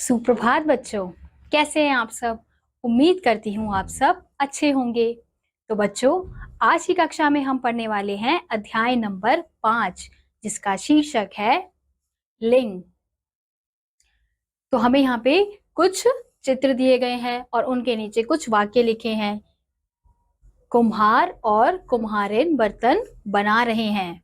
सुप्रभात बच्चों। कैसे हैं आप सब? उम्मीद करती हूँ आप सब अच्छे होंगे। तो बच्चों, आज की कक्षा में हम पढ़ने वाले हैं अध्याय नंबर 5, जिसका शीर्षक है लिंग। तो हमें यहाँ पे कुछ चित्र दिए गए हैं और उनके नीचे कुछ वाक्य लिखे हैं। कुम्हार और कुम्हारिन बर्तन बना रहे हैं।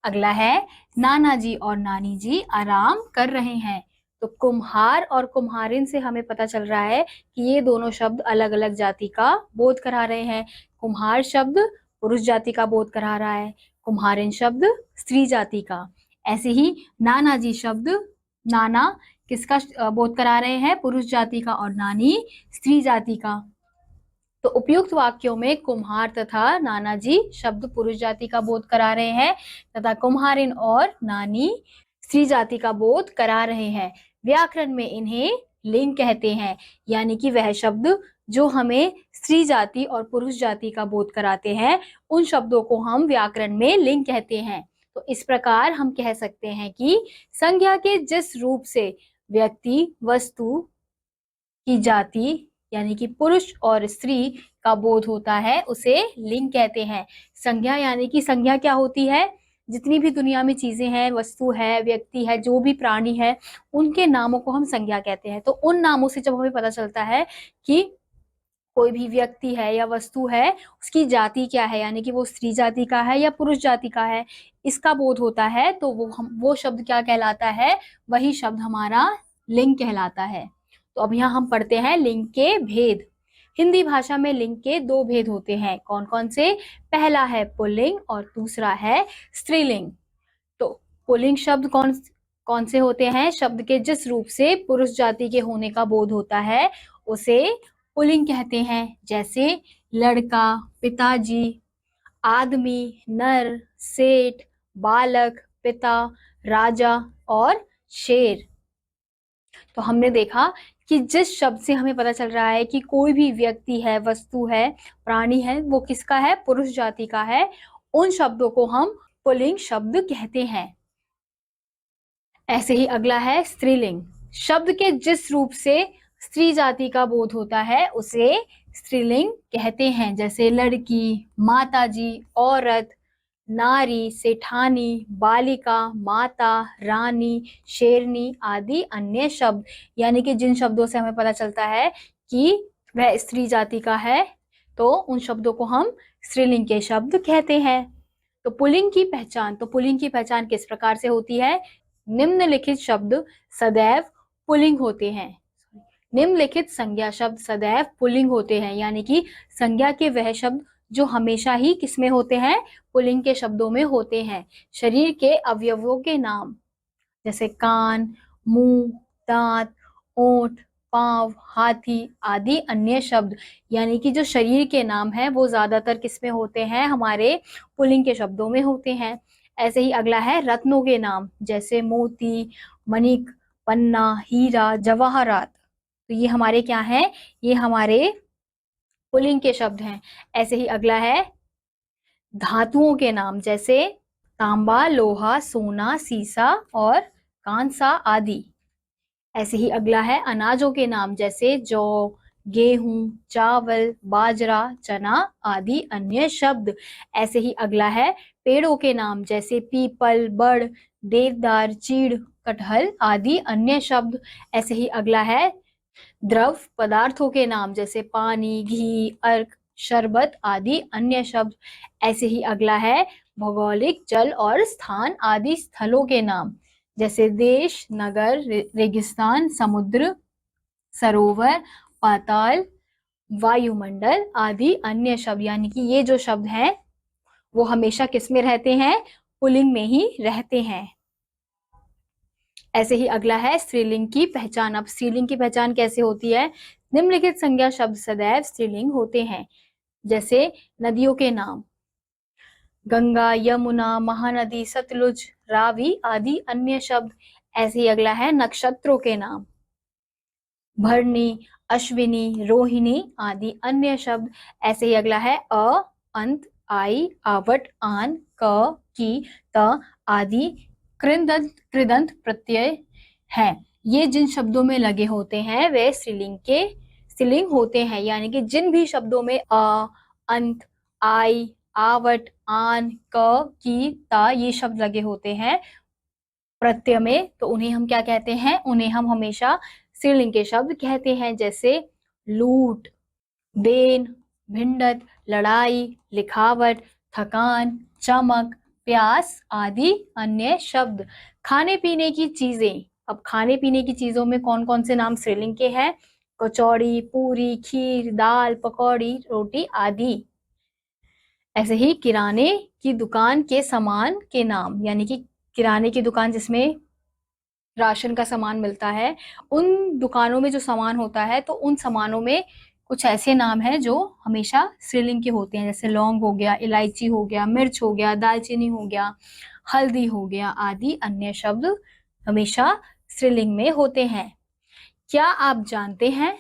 अगला है नाना जी और नानी जी आराम कर रहे हैं। तो कुम्हार और कुम्हारिन से हमें पता चल रहा है कि ये दोनों शब्द अलग अलग जाति का बोध करा रहे हैं। कुम्हार शब्द पुरुष जाति का बोध करा रहा है, कुम्हारिन शब्द स्त्री जाति का। ऐसे ही नाना जी शब्द, नाना किसका बोध करा रहे हैं? पुरुष जाति का, और नानी स्त्री जाति का। तो उपयुक्त वाक्यों में कुम्हार तथा नाना जी शब्द पुरुष जाति का बोध करा रहे हैं तथा कुम्हारिन और नानी स्त्री जाति का बोध करा रहे हैं। व्याकरण में इन्हें लिंग कहते हैं, यानी कि वह शब्द जो हमें स्त्री जाति और पुरुष जाति का बोध कराते हैं, उन शब्दों को हम व्याकरण में लिंग कहते हैं। तो इस प्रकार हम कह सकते हैं कि संज्ञा के जिस रूप से व्यक्ति, वस्तु की जाति यानी कि पुरुष और स्त्री का बोध होता है, उसे लिंग कहते हैं। संज्ञा यानी कि संज्ञा क्या होती है? जितनी भी दुनिया में चीजें हैं, वस्तु है, व्यक्ति है, जो भी प्राणी है, उनके नामों को हम संज्ञा कहते हैं। तो उन नामों से जब हमें पता चलता है कि कोई भी व्यक्ति है या वस्तु है, उसकी जाति क्या है, यानी कि वो स्त्री जाति का है या पुरुष जाति का है, इसका बोध होता है, तो वो शब्द क्या कहलाता है? वही शब्द हमारा लिंग कहलाता है। तो अब यहाँ हम पढ़ते हैं लिंग के भेद। हिंदी भाषा में लिंग के दो भेद होते हैं। कौन कौन से? पहला है पुल्लिंग और दूसरा है स्त्रीलिंग। तो पुल्लिंग शब्द कौन कौन से होते हैं? शब्द के जिस रूप से पुरुष जाति के होने का बोध होता है, उसे पुल्लिंग कहते हैं। जैसे लड़का, पिताजी, आदमी, नर, सेठ, बालक, पिता, राजा और शेर। तो हमने देखा कि जिस शब्द से हमें पता चल रहा है कि कोई भी व्यक्ति है, वस्तु है, प्राणी है, वो किसका है? पुरुष जाति का है, उन शब्दों को हम पुल्लिंग शब्द कहते हैं। ऐसे ही अगला है स्त्रीलिंग। शब्द के जिस रूप से स्त्री जाति का बोध होता है, उसे स्त्रीलिंग कहते हैं। जैसे लड़की, माताजी, औरत, नारी, सेठानी, बालिका, माता, रानी, शेरनी आदि अन्य शब्द, यानी कि जिन शब्दों से हमें पता चलता है कि वह स्त्री जाति का है, तो उन शब्दों को हम स्त्रीलिंग के शब्द कहते हैं। तो पुल्लिंग की पहचान, तो पुल्लिंग की पहचान किस प्रकार से होती है? निम्नलिखित शब्द सदैव पुल्लिंग होते हैं। निम्नलिखित संज्ञा शब्द सदैव पुल्लिंग होते हैं, यानी कि संज्ञा के वह शब्द जो हमेशा ही किसमें होते हैं? पुल्लिंग के शब्दों में होते हैं। शरीर के अवयवों के नाम, जैसे कान, मुंह, दांत, ओंठ, पांव, हाथी आदि अन्य शब्द, यानी कि जो शरीर के नाम है, वो ज्यादातर किसमें होते हैं? हमारे पुल्लिंग के शब्दों में होते हैं। ऐसे ही अगला है रत्नों के नाम, जैसे मोती, मणिक, पन्ना, हीरा, जवाहरात। तो ये हमारे क्या हैं? ये हमारे पुल्लिंग के शब्द हैं। ऐसे ही अगला है धातुओं के नाम, जैसे तांबा, लोहा, सोना, सीसा और कांसा आदि। ऐसे ही अगला है अनाजों के नाम, जैसे जौ, गेहूं, चावल, बाजरा, चना आदि अन्य शब्द। ऐसे ही अगला है पेड़ों के नाम, जैसे पीपल, बड़, देवदार, चीड़, कटहल आदि अन्य शब्द। ऐसे ही अगला है द्रव पदार्थों के नाम, जैसे पानी, घी, अर्क, शरबत आदि अन्य शब्द। ऐसे ही अगला है भौगोलिक जल और स्थान आदि स्थलों के नाम, जैसे देश, नगर, रेगिस्तान, समुद्र, सरोवर, पाताल, वायुमंडल आदि अन्य शब्द। यानी कि ये जो शब्द हैं वो हमेशा किस में रहते हैं? पुल्लिंग में ही रहते हैं। ऐसे ही अगला है स्त्रीलिंग की पहचान। अब स्त्रीलिंग की पहचान कैसे होती है? निम्नलिखित संज्ञा शब्द सदैव स्त्रीलिंग होते हैं। जैसे नदियों के नाम, गंगा, यमुना, महानदी, सतलुज, रावी आदि अन्य शब्द। ऐसे ही अगला है नक्षत्रों के नाम, भरणी, अश्विनी, रोहिणी आदि अन्य शब्द। ऐसे ही अगला है अ, अंत, आई, आवट, आन, क, की, त आदि कृदंत प्रत्यय हैं। ये जिन शब्दों में लगे होते हैं वे स्त्रीलिंग होते हैं, यानी कि जिन भी शब्दों में अ, अंत, आई, आवट, आन, क, की, ता ये शब्द लगे होते हैं प्रत्यय में, तो उन्हें हम क्या कहते हैं? उन्हें हम हमेशा स्त्रीलिंग के शब्द कहते हैं, जैसे लूट, देन, भिंडत, लड़ाई, लिखावट, थकान, चमक, प्यास आदि अन्य शब्द। खाने पीने की चीजें, अब खाने पीने की चीजों में कौन कौन से नाम स्त्रीलिंग के हैं? कचौड़ी, पूरी, खीर, दाल, पकौड़ी, रोटी आदि। ऐसे ही किराने की दुकान के सामान के नाम, यानी कि किराने की दुकान जिसमें राशन का सामान मिलता है, उन दुकानों में जो सामान होता है, तो उन सामानों में कुछ ऐसे नाम हैं जो हमेशा स्त्रीलिंग के होते हैं, जैसे लौंग हो गया, इलायची हो गया, मिर्च हो गया, दालचीनी हो गया, हल्दी हो गया आदि अन्य शब्द हमेशा स्त्रीलिंग में होते हैं। क्या आप जानते हैं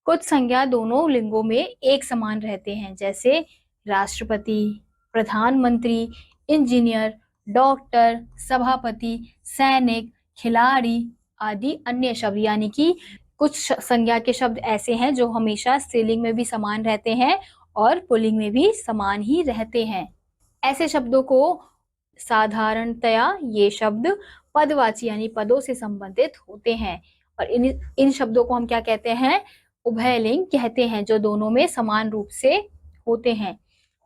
कुछ संज्ञा दोनों लिंगों में एक समान रहते हैं, जैसे राष्ट्रपति, प्रधानमंत्री, इंजीनियर, डॉक्टर, सभापति, सैनिक, खिलाड़ी आदि अन्य शब्द, यानी कि कुछ संज्ञा के शब्द ऐसे हैं जो हमेशा स्त्रीलिंग में भी समान रहते हैं और पुल्लिंग में भी समान ही रहते हैं। ऐसे शब्दों को साधारणतया ये शब्द पदवाची यानी पदों से संबंधित होते हैं, और इन शब्दों को हम क्या कहते हैं? उभयलिंग कहते हैं, जो दोनों में समान रूप से होते हैं।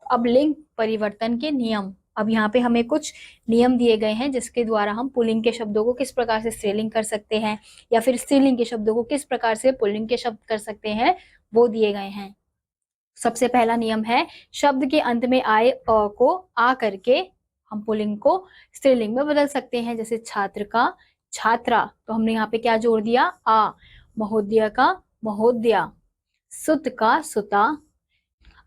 अब लिंग परिवर्तन के नियम, अब यहाँ पे हमें कुछ नियम दिए गए हैं जिसके द्वारा हम पुल्लिंग के शब्दों को किस प्रकार से स्त्रीलिंग कर सकते हैं, या फिर स्त्रीलिंग के शब्दों को किस प्रकार से पुल्लिंग के शब्द कर सकते हैं, वो दिए गए हैं। सबसे पहला नियम है, शब्द के अंत में आए अ को आ करके हम पुल्लिंग को स्त्रीलिंग में बदल सकते हैं, जैसे छात्र का छात्रा, तो हमने यहाँ पे क्या जोड़ दिया? आ। महोदय का महोदया, सुत का सुता।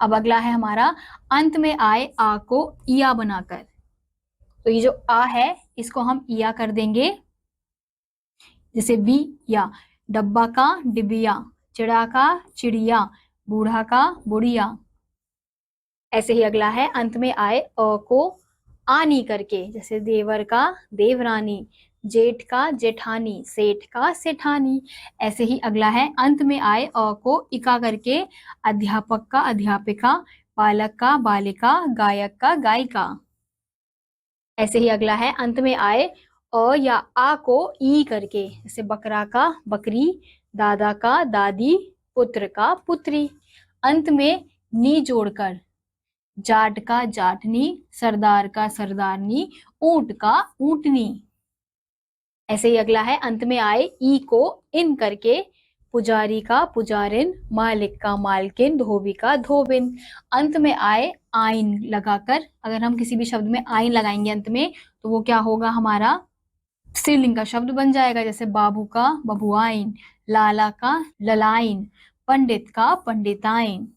अब अगला है हमारा, अंत में आए आ को इया बनाकर, तो ये जो आ है इसको हम इया कर देंगे, जैसे बी या। डब्बा का डिबिया, चिड़ा का चिड़िया, बूढ़ा का बुढ़िया। ऐसे ही अगला है, अंत में आए अ को आनी करके, जैसे देवर का देवरानी, जेठ का जेठानी, सेठ का सेठानी। ऐसे ही अगला है, अंत में आए अ को इका करके, अध्यापक का अध्यापिका, बालक का बालिका, गायक का गायिका। ऐसे ही अगला है, अंत में आए अ या आ को ई करके, जैसे बकरा का बकरी, दादा का दादी, पुत्र का पुत्री। अंत में नी जोड़कर, जाट का जाटनी, सरदार का सरदारनी, ऊंट का ऊंटनी। ऐसे ही अगला है, अंत में आए ई को इन करके, पुजारी का पुजारिन, मालिक का मालकिन, धोबी का धोबिन। अंत में आए आइन लगाकर, अगर हम किसी भी शब्द में आइन लगाएंगे अंत में, तो वो क्या होगा? हमारा स्त्रीलिंग का शब्द बन जाएगा, जैसे बाबू का बबुआइन, लाला का ललाइन, पंडित का पंडिताइन।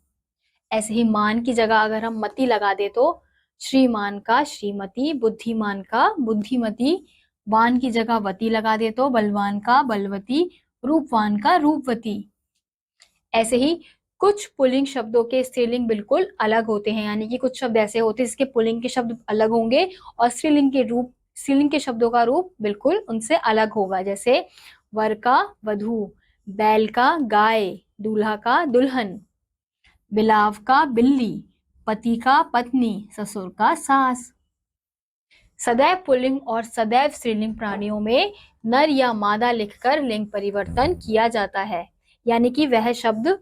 ऐसे ही मान की जगह अगर हम मति लगा दे, तो श्रीमान का श्रीमती, बुद्धिमान का बुद्धिमती। वान की जगह वती लगा दे तो बलवान का बलवती, रूपवान का रूपवती। ऐसे ही कुछ पुल्लिंग शब्दों के स्त्रीलिंग बिल्कुल अलग होते हैं, यानी कि कुछ शब्द ऐसे होते हैं जिसके पुल्लिंग के शब्द अलग होंगे और स्त्रीलिंग के शब्दों का रूप बिल्कुल उनसे अलग होगा, जैसे वर का वधू, बैल का गाय, दूल्हा का दुल्हन, बिलाव का बिल्ली, पति का पत्नी, ससुर का सास। सदैव पुल्लिंग और सदैव स्त्रीलिंग प्राणियों में नर या मादा लिखकर लिंग परिवर्तन किया जाता है, यानी कि वह शब्द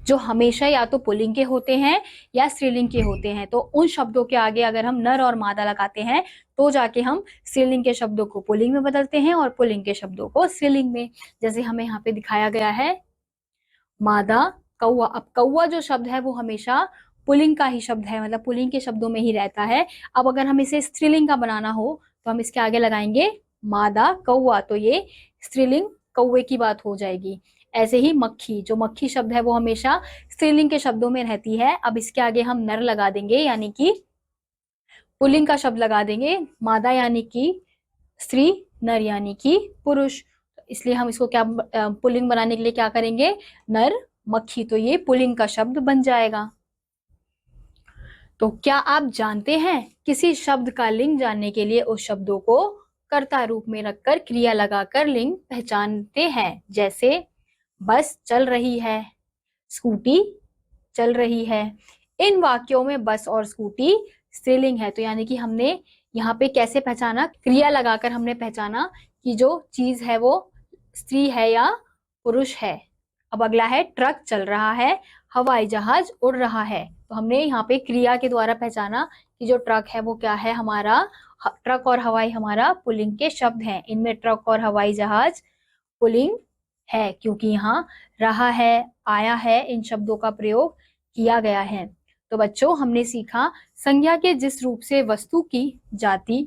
जो हमेशा या तो पुल्लिंग के होते हैं या स्त्रीलिंग के होते हैं, तो उन शब्दों के आगे अगर हम नर और मादा लगाते हैं तो जाके हम स्त्रीलिंग के शब्दों को पुल्लिंग में बदलते हैं और पुल्लिंग के शब्दों को स्त्रीलिंग में। जैसे हमें यहाँ पे दिखाया गया है, मादा कौआ। अब कौआ जो शब्द है वो हमेशा पुल्लिंग का ही शब्द है, मतलब पुल्लिंग के शब्दों में ही रहता है। अब अगर हम इसे स्त्रीलिंग का बनाना हो तो हम इसके आगे लगाएंगे मादा कौआ, तो ये स्त्रीलिंग कौवे की बात हो जाएगी। ऐसे ही मक्खी, जो मक्खी शब्द है वो हमेशा स्त्रीलिंग के शब्दों में रहती है। अब इसके आगे हम नर लगा देंगे, यानी कि पुल्लिंग का शब्द लगा देंगे, मादा यानी कि स्त्री, नर यानी कि पुरुष। इसलिए हम इसको क्या पुल्लिंग बनाने के लिए क्या करेंगे? नर मक्खी, तो ये पुल्लिंग का शब्द बन जाएगा। तो क्या आप जानते हैं किसी शब्द का लिंग जानने के लिए उस शब्दों को कर्ता रूप में रखकर क्रिया लगाकर लिंग पहचानते हैं। जैसे बस चल रही है, स्कूटी चल रही है। इन वाक्यों में बस और स्कूटी स्त्रीलिंग है। तो यानी कि हमने यहाँ पे कैसे पहचाना, क्रिया लगाकर हमने पहचाना कि जो चीज है वो स्त्री है या पुरुष है। अब अगला है ट्रक चल रहा है, हवाई जहाज उड़ रहा है। तो हमने यहाँ पे क्रिया के द्वारा पहचाना कि जो ट्रक है वो क्या है हमारा, ट्रक और हवाई हमारा पुल्लिंग के शब्द हैं। इनमें ट्रक और हवाई जहाज पुल्लिंग है क्योंकि यहाँ रहा है, आया है, इन शब्दों का प्रयोग किया गया है। तो बच्चों हमने सीखा संज्ञा के जिस रूप से वस्तु की जाति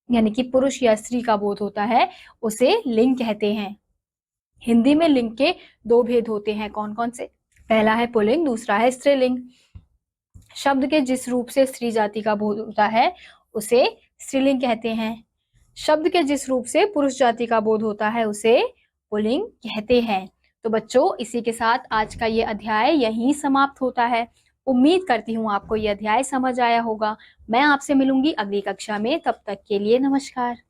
यानी कि पुरुष या स्त्री का बोध होता है उसे लिंग कहते हैं। हिंदी में लिंग के दो भेद होते हैं, कौन कौन से? पहला है पुल्लिंग, दूसरा है स्त्रीलिंग। शब्द के जिस रूप से स्त्री जाति का बोध होता है उसे स्त्रीलिंग कहते हैं। शब्द के जिस रूप से पुरुष जाति का बोध होता है उसे पुल्लिंग कहते हैं। तो बच्चों इसी के साथ आज का ये अध्याय यहीं समाप्त होता है। उम्मीद करती हूँ आपको ये अध्याय समझ आया होगा। मैं आपसे मिलूंगी अगली कक्षा में, तब तक के लिए नमस्कार।